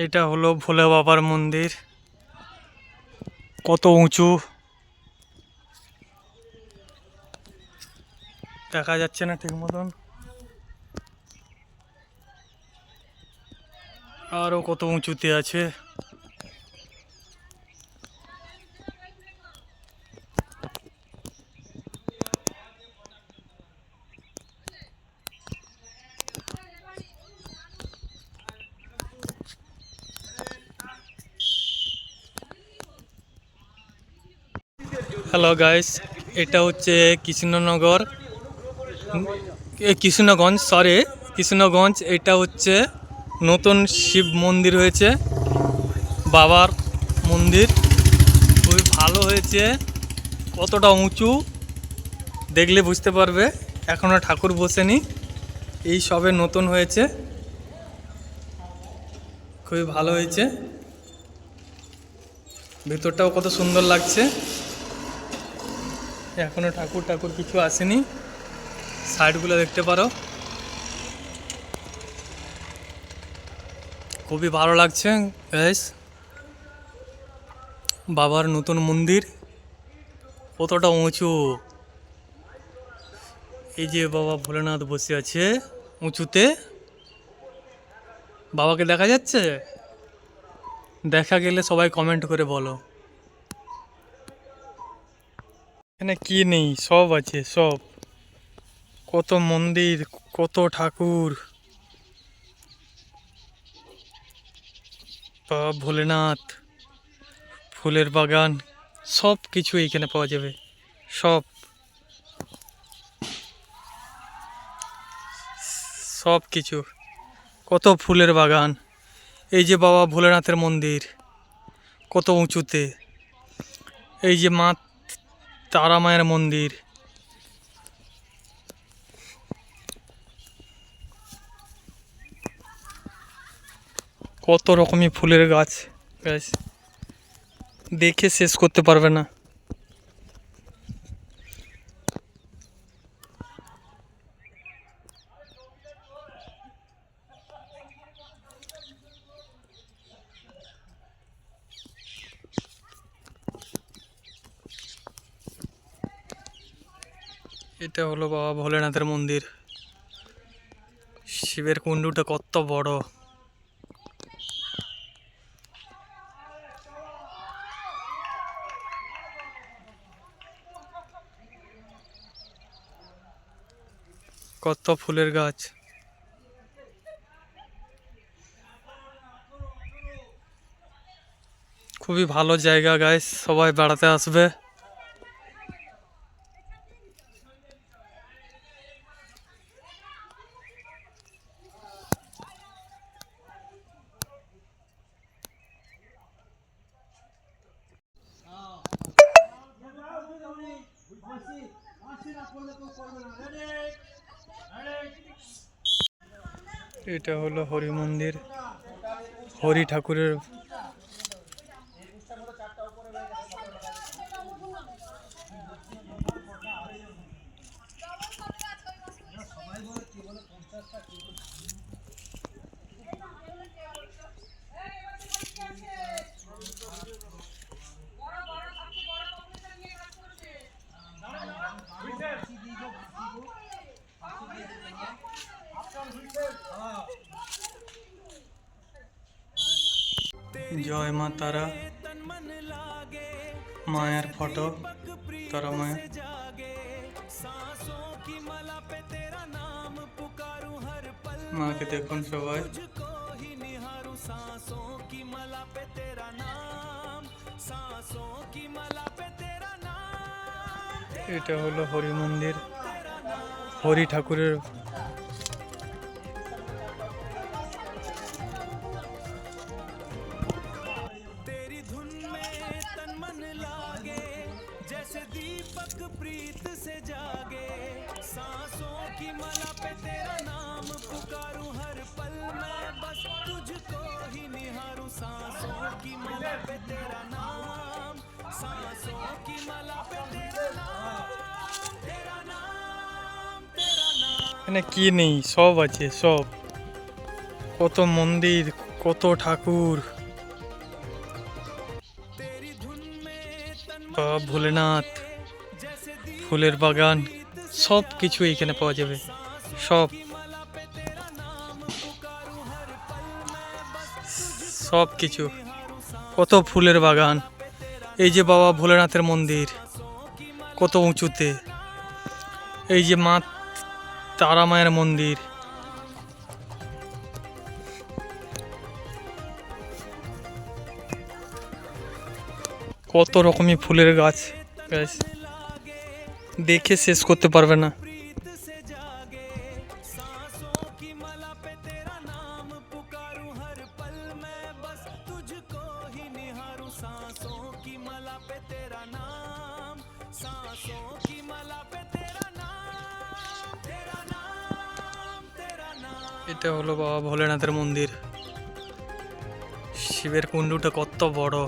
এটা হলো ভোলে বাবার মন্দির। কত উঁচু দেখা যাচ্ছে না ঠিক মতন, আরো কত উঁচুতে আছে। হ্যালো গাইস, এটা হচ্ছে কৃষ্ণনগর, কৃষ্ণগঞ্জ, সরি কৃষ্ণগঞ্জ। এটা হচ্ছে নতুন শিব মন্দির হয়েছে, বাবার মন্দির। খুবই ভালো হয়েছে, কতটা উঁচু দেখলে বুঝতে পারবে। এখনও ঠাকুর বসেনি, এই সবে নতুন হয়েছে, খুবই ভালো হয়েছে। ভেতরটাও কত সুন্দর লাগছে। এখনও ঠাকুর কিছু আসেনি। সাইডগুলো দেখতে পারো, খুবই ভালো লাগছে গাইস। বাবার নতুন মন্দির, কতটা উঁচু। এই যে বাবা ভোলেনাথ বসে আছে উঁচুতে, বাবাকে দেখা যাচ্ছে? দেখা গেলে সবাই কমেন্ট করে বলো। এখানে কি নেই, সব আছে, সব। কত মন্দির, কত ঠাকুর, বাবা ভোলেনাথ, ফুলের বাগান, সব কিছু এখানে পাওয়া যাবে। সব সব কিছু, কত ফুলের বাগান। এই যে বাবা ভোলেনাথের মন্দির, কত উঁচুতে। এই যে মা তারা মায়ের মন্দির, কত রকমের ফুলের গাছ, গাছ দেখে শেষ করতে পারবে না। এটা হলো বাবা ভোলেনাথের মন্দির। শিবের কুণ্ডুটা কত বড়। কত ফুলের গাছ। খুবই ভালো জায়গা গাইস, সবাই বেড়াতে আসবে। এটা হলো হরি মন্দির, হরি ঠাকুরের। জয় মা তারা, মায়ের ফটো, তারা মায়ের। মাকে দেখুন সবাই। এটা হলো হরি মন্দির, হরি ঠাকুরের। जैसे दीपक प्रीत से जागे, सांसों की मला पे तेरा नाम पुकारूं, हर पल मैं बस तुझको ही निहारूं, सांसों की मला पे तेरा नाम, सांसों की मला पे तेरा नाम, तेरा नाम, तेरा नाम। এখানে কি নেই, সব আছে, সব। কত মন্দির, কত ঠাকুর, বাবা ভোলেনাথ, ফুলের বাগান, সব কিছু এইখানে পাওয়া যাবে। সব সব কিছু, কত ফুলের বাগান। এই যে বাবা ভোলেনাথের মন্দির, কত উঁচুতে। এই যে মা তারা মায়ের মন্দির, কত রকমের ফুলের গাছ, গাছ দেখে শেষ করতে পারবে না। এটা হলো বাবা ভোলেনাথের মন্দির। শিবের কুণ্ডুটা কত বড়।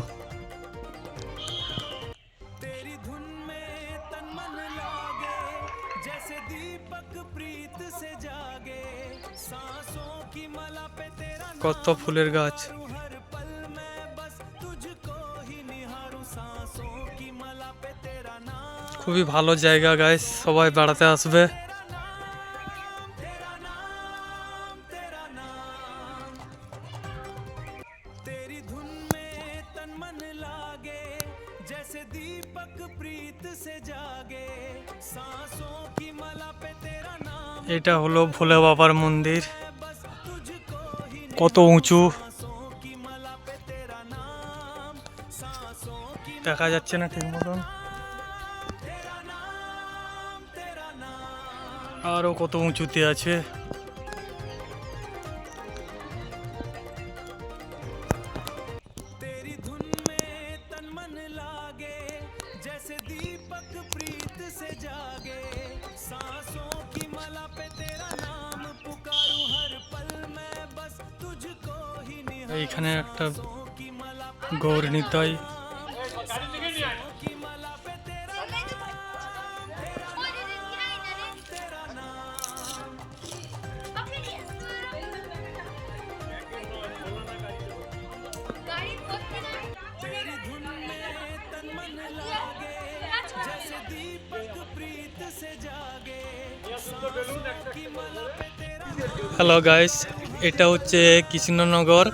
কত ফুলের গাছ। খুবই ভালো জায়গা গাইস, সবাই বেড়াতে আসবে। এটা হলো ভোলে বাবার মন্দির, কত উঁচু, দেখা যাচ্ছে না ঠিক মতন। আরো কত উঁচুতে আছে। এইখানে একটা গৌর নিতাই, হ্যালো গাইস, এটা হচ্ছে কৃষ্ণনগর,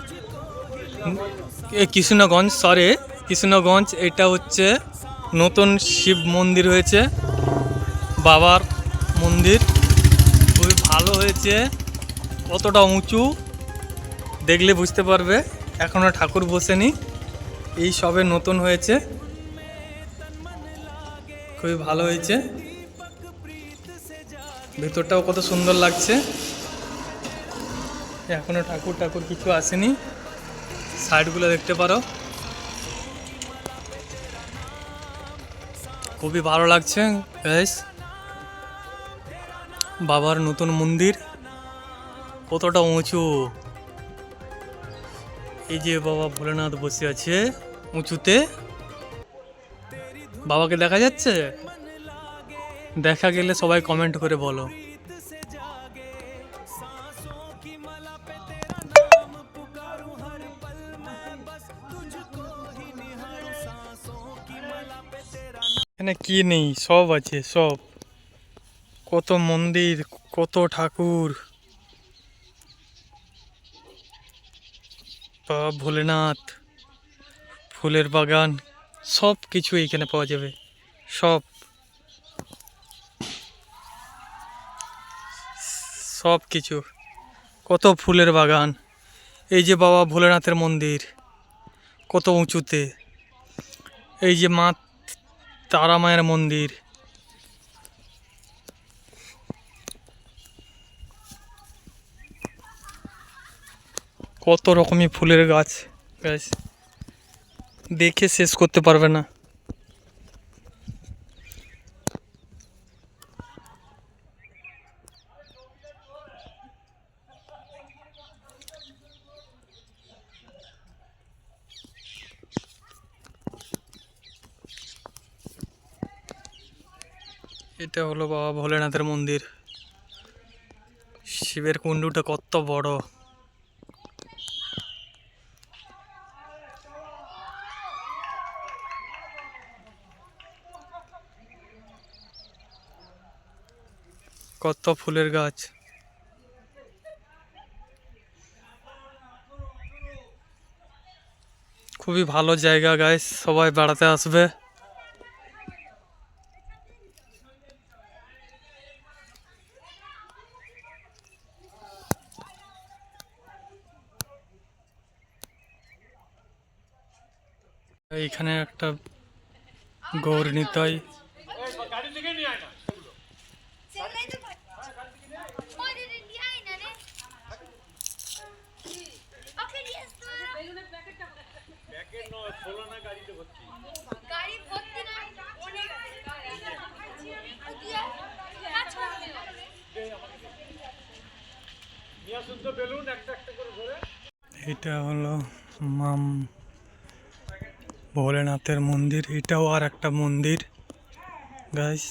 কৃষ্ণগঞ্জ, সরি কৃষ্ণগঞ্জ। এটা হচ্ছে নতুন শিব মন্দির হয়েছে, বাবার মন্দির খুবই ভালো হয়েছে। কতটা উঁচু দেখলে বুঝতে পারবে, এখনও ঠাকুর বসেনি, এই সবে নতুন হয়েছে, খুবই ভালো হয়েছে। ভেতরটাও কত সুন্দর লাগছে। এখনো ঠাকুর কিছু আসেনি, সাইডগুলো দেখতে পারো, খুবই ভালো লাগছে গাইস। বাবার নতুন মন্দির কতটা উঁচু। এই যে বাবা ভোলেনাথ বসে আছে উঁচুতে, বাবাকে দেখা যাচ্ছে? দেখা গেলে সবাই কমেন্ট করে বলো। এখানে কি নেই, সব আছে, সব। কত মন্দির, কত ঠাকুর, বাবা ভোলেনাথ, ফুলের বাগান, সব কিছু এইখানে পাওয়া যাবে। সব সব কিছু, কত ফুলের বাগান। এই যে বাবা ভোলেনাথের মন্দির, কত উঁচুতে। এই যে মা তারা মায়ের মন্দির, কত রকমের ফুলের গাছ, গাছ দেখে শেষ করতে পারবে না। এটা হলো বাবা ভোলেনাথের মন্দির। শিবের কুণ্ডুটা কত বড়। কত ফুলের গাছ। খুবই ভালো জায়গা গাইস, সবাই বেড়াতে আসবে। এইখানে একটা গৌর নিতাই। এটা হলো মাম ভোলেনাথের মন্দির। এটাও আর একটা মন্দির গাইস।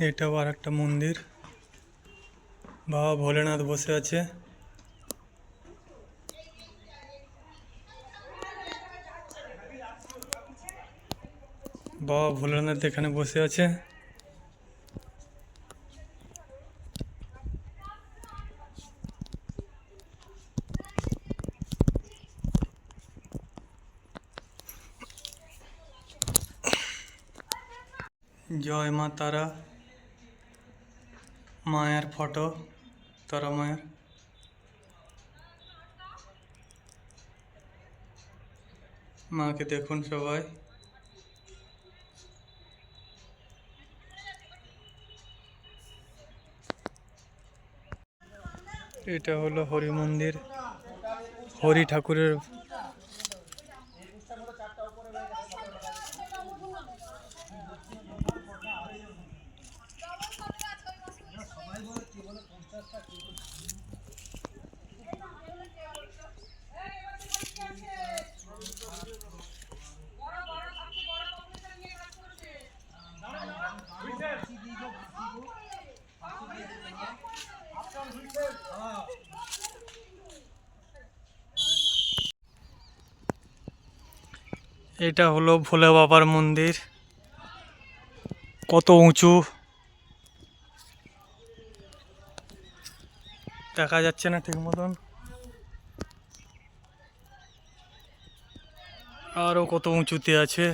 এটাও আর একটা মন্দির। বাবা ভোলেনাথ বসে আছে। বাবা ভোলেনাথ এখানে বসে আছে। জয় মা তারা, মায়ের ফটো, তারা মায়ের। মাকে দেখুন সবাই। এটা হলো হরি মন্দির, হরি ঠাকুরের। এটা হলো ভোলে বাবার মন্দির, কত উঁচু দেখা যাচ্ছে না ঠিক মতন। আরো কত উঁচুতে আছে।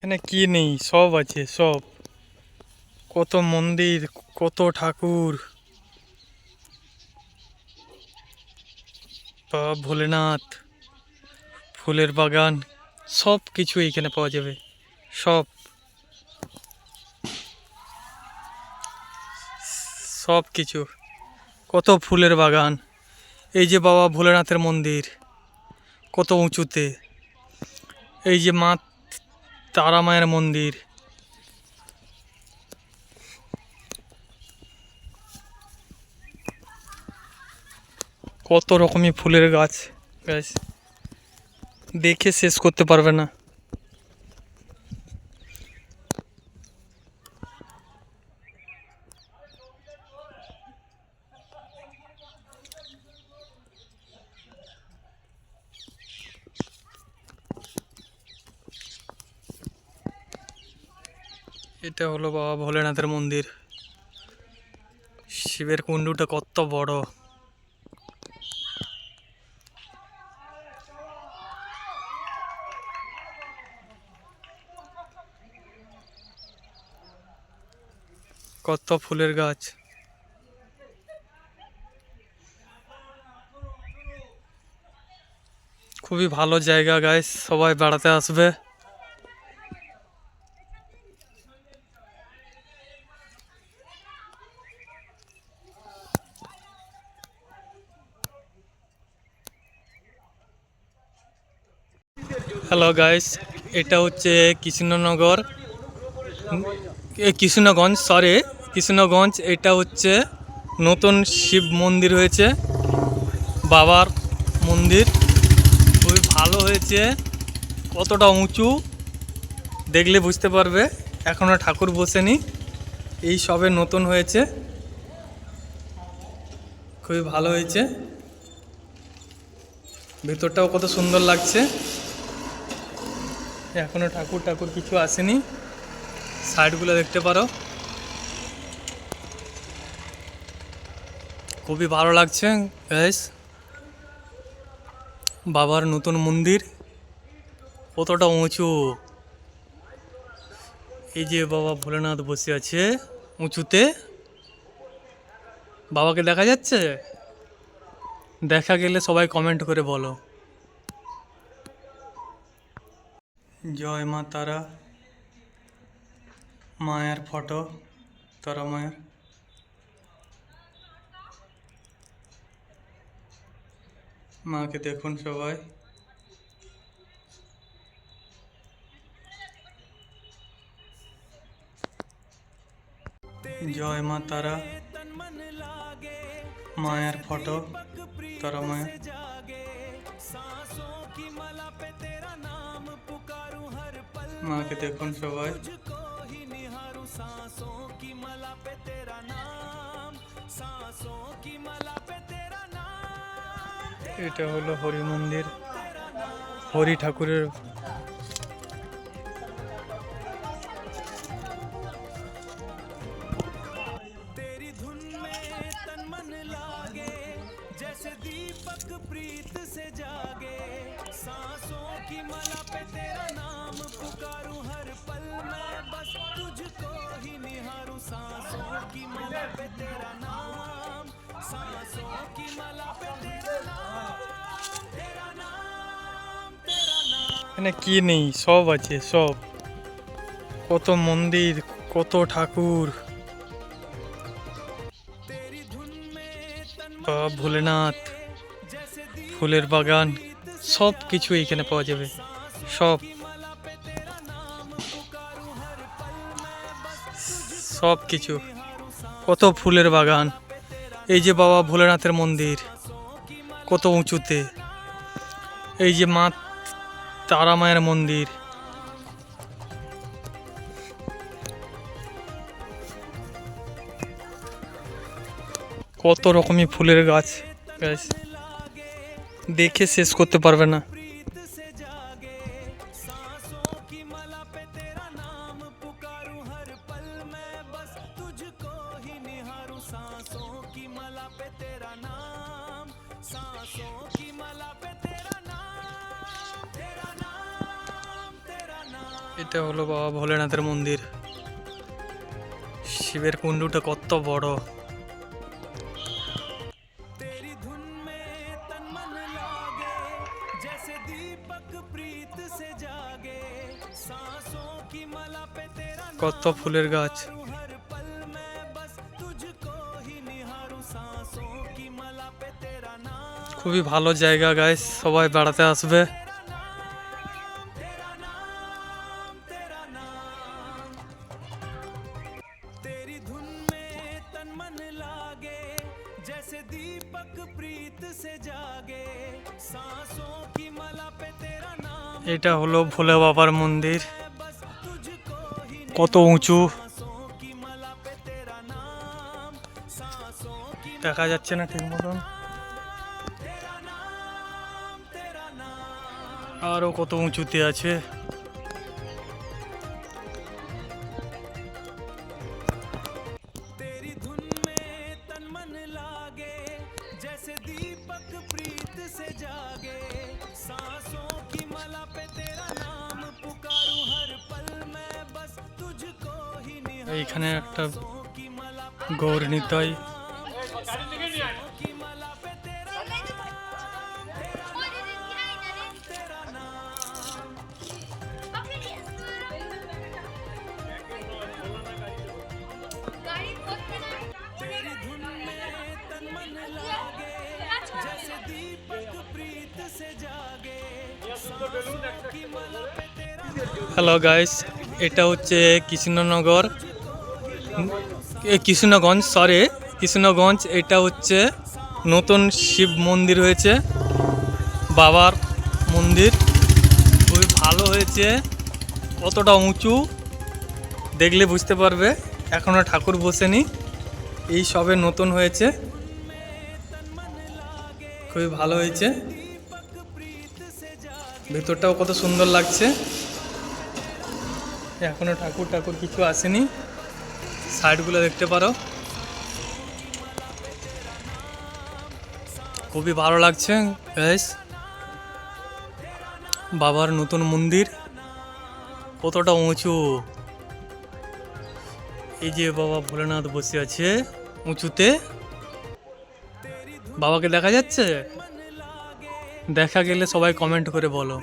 এখানে কি নেই, সব আছে সব। কত মন্দির, কত ঠাকুর, বাবা ভোলেনাথ, ফুলের বাগান, সব কিছু এখানে পাওয়া যাবে। সব সব কিছু, কত ফুলের বাগান। এই যে বাবা ভোলেনাথের মন্দির, কত উঁচুতে। এই যে মা তারা মায়ের মন্দির। কত রকমের ফুলের গাছ গাছ, দেখে শেষ করতে পারবে না। এটা হলো বাবা ভোলেনাথের মন্দির। শিবের কুণ্ডুটা কত বড়। কত ফুলের গাছ। খুবই ভালো জায়গা গাইস, সবাই বেড়াতে আসবে। হ্যালো গাইস, এটা হচ্ছে কৃষ্ণনগর, কৃষ্ণগঞ্জ, সরি কৃষ্ণগঞ্জ। এটা হচ্ছে নতুন শিব মন্দির হয়েছে, বাবার মন্দির। খুবই ভালো হয়েছে। কতটা উঁচু দেখলে বুঝতে পারবে। এখনও ঠাকুর বসেনি, এই সবে নতুন হয়েছে, খুবই ভালো হয়েছে। ভেতরটাও কত সুন্দর লাগছে। এখনও ঠাকুর কিছু আসেনি। সাইডগুলো দেখতে পারো, খুবই ভালো লাগছে গাইস। বাবার নতুন মন্দির কতটা উঁচু। এই যে বাবা ভোলেনাথ বসে আছে উঁচুতে। বাবাকে দেখা যাচ্ছে? দেখা গেলে সবাই কমেন্ট করে বলো। জয় মা তারা, মায়ের ফটো, তারা মায়ের। মাকে দেখুন সবাই। জয় মা তারা, মায়ের ফটো, তারা মায়ের। মাকে দেখুন সবাই। এটা হলো হরি মন্দির, হরি ঠাকুরের। जैसे दीपक प्रीत से जागे, सांसों की मला पे तेरा नाम पुकारूं, हर पल मैं बस तुझको ही निहारूं। सांसों की मला पे तेरा नाम, सांसों की मला पे तेरा नाम, तेरा नाम, तेरा नाम। এখানে কি নেই, সব আছে সব। কত মন্দির, কত ঠাকুর। বাবা ভোলেনাথ, ফুলের বাগান, সব কিছু এখানে পাওয়া যাবে। সব সব কিছু, কত ফুলের বাগান। এই যে বাবা ভোলেনাথের মন্দির কত উঁচুতে। এই যে মা তারা মায়ের মন্দির। কত রকমের ফুলের গাছ, দেখে শেষ করতে পারবে না। এটা হলো বাবা ভোলেনাথের মন্দির। শিবের কুণ্ডুটা কত বড়। কত ফুলের গাছ। খুবই ভালো জায়গা গাইস, সবাই বেড়াতে আসবে। जैसे दीपक प्रीत से जागे, सांसों की मला पे तेरा नाम, এটা হলো ভোলে বাবার মন্দির, কত উঁচু দেখা যাচ্ছে না ঠিক মতন। আরো কত উঁচুতে আছে। जैसे दीपक प्रीत से जागे, सांसों की मला पे तेरा नाम पुकारूं, हर पल मैं बस तुझको ही निहारूं। এইখানে একটা গৌর নিতাই। হ্যালো গাইস, এটা হচ্ছে কৃষ্ণনগর, কৃষ্ণগঞ্জ, সরি কৃষ্ণগঞ্জ। এটা হচ্ছে নতুন শিব মন্দির হয়েছে, বাবার মন্দির খুবই ভালো হয়েছে, কতটা উঁচু দেখলে বুঝতে পারবে। এখনো ঠাকুর বসেনি, এই সবে নতুন হয়েছে, খুবই ভালো হয়েছে। ভেতরটাও কত সুন্দর লাগছে। এখনো ঠাকুর ঠাকুর কিছু আসেনি, সাইডগুলো দেখতে পারো, খুবই ভালো লাগছে গাইস। বাবার নতুন মন্দির কতটা উঁচু, এই যে বাবা ভোলেনাথ বসে আছে উঁচুতে। বাবাকে দেখা যাচ্ছে? দেখা গেলে সবাই কমেন্ট করে বলো।